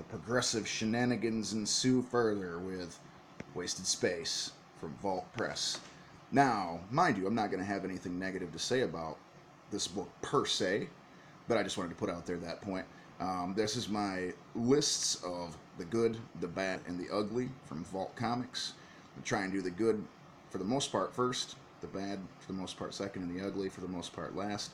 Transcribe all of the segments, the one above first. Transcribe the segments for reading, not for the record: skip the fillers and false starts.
progressive shenanigans ensue further with Wasted Space from Vault Press. Now, mind you, I'm not going to have anything negative to say about this book per se, but I just wanted to put out there that point. This is my lists of the good, the bad, and the ugly from Vault Comics. I'm trying to do the good for the most part first, the bad for the most part second, and the ugly for the most part last.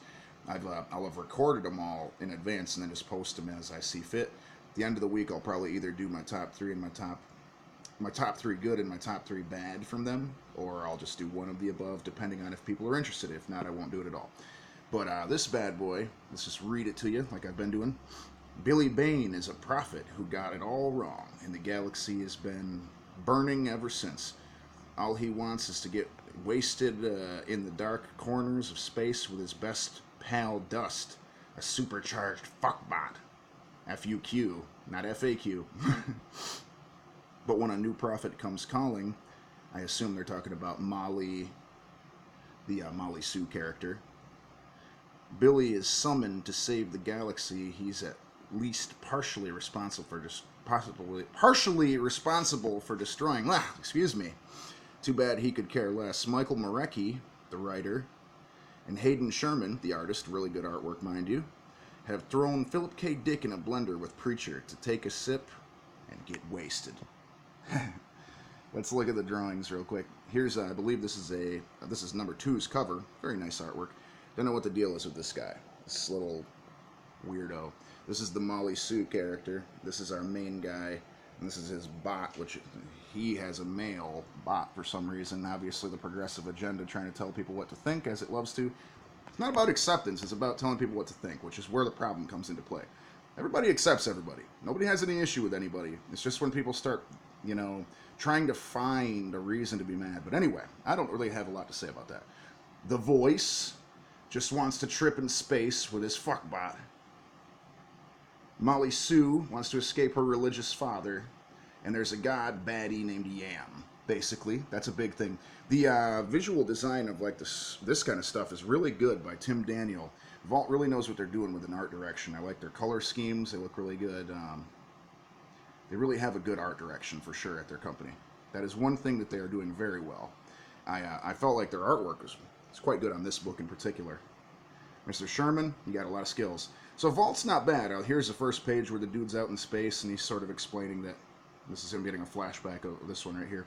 I'll have recorded them all in advance and then just post them as I see fit. At the end of the week, I'll probably either do my top three and my top three good and my top three bad from them, or I'll just do one of the above, depending on if people are interested. If not, I won't do it at all. But this bad boy, let's just read it to you like I've been doing. Billy Bane is a prophet who got it all wrong, and the galaxy has been burning ever since. All he wants is to get wasted in the dark corners of space with his best pal Dust, a supercharged fuckbot. F-U-Q, not F-A-Q. But when a new prophet comes calling, I assume they're talking about Molly, the Molly Sue character. Billy is summoned to save the galaxy. He's at least partially responsible for destroying. Excuse me. Too bad he could care less. Michael Moreci, the writer, and Hayden Sherman, the artist, really good artwork, mind you, have thrown Philip K. Dick in a blender with Preacher to take a sip and get wasted. Let's look at the drawings real quick. Here's, I believe this is number 2's cover. Very nice artwork. Don't know what the deal is with this guy. This little weirdo. This is the Molly Sue character. This is our main guy. And this is his bot, which he has a male bot for some reason. Obviously the progressive agenda trying to tell people what to think, as it loves to. It's not about acceptance. It's about telling people what to think, which is where the problem comes into play. Everybody accepts everybody. Nobody has any issue with anybody. It's just when people start, trying to find a reason to be mad. But anyway, I don't really have a lot to say about that. The Voice just wants to trip in space with his fuckbot. Molly Sue wants to escape her religious father. And there's a god baddie named Yam. Basically, that's a big thing. The visual design of like this kind of stuff is really good by Tim Daniel. Vault really knows what they're doing with an art direction. I like their color schemes. They look really good. They really have a good art direction for sure at their company. That is one thing that they are doing very well. I felt like their artwork was quite good on this book in particular. Mr. Sherman, you got a lot of skills. So Vault's not bad. Here's the first page where the dude's out in space and he's sort of explaining that this is him getting a flashback of this one right here.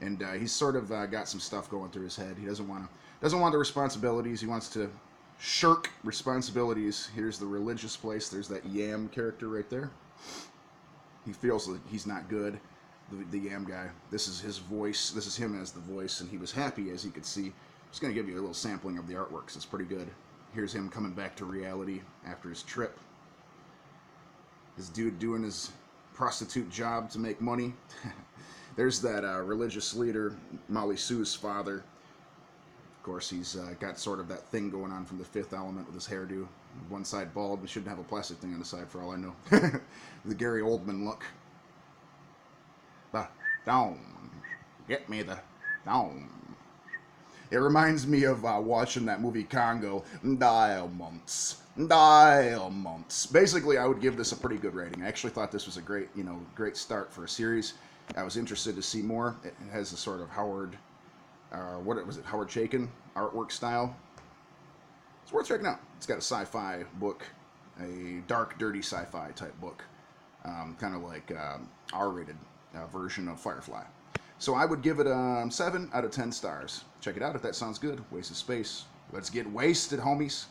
And he's sort of got some stuff going through his head. He doesn't want the responsibilities. He wants to shirk responsibilities. Here's the religious place. There's that Yam character right there. He feels that he's not good. The Yam guy. This is his voice. This is him as the voice, and he was happy, as you could see. I'm just going to give you a little sampling of the artwork, 'cause it's pretty good. Here's him coming back to reality after his trip. This dude doing his prostitute job to make money. There's that religious leader, Molly Sue's father. Of course, he's got sort of that thing going on from the Fifth Element with his hairdo. One side bald, but shouldn't have a plastic thing on the side for all I know. The Gary Oldman look. The down. Get me the down. It reminds me of watching that movie Congo. Diamonds. Basically, I would give this a pretty good rating. I actually thought this was a great start for a series. I was interested to see more. It has a sort of Howard Chaykin artwork style. It's worth checking out. It's got a sci-fi book, a dark, dirty sci-fi type book, kind of like R-rated version of Firefly. So I would give it a 7 out of 10 stars. Check it out if that sounds good. Wasted Space. Let's get wasted, homies.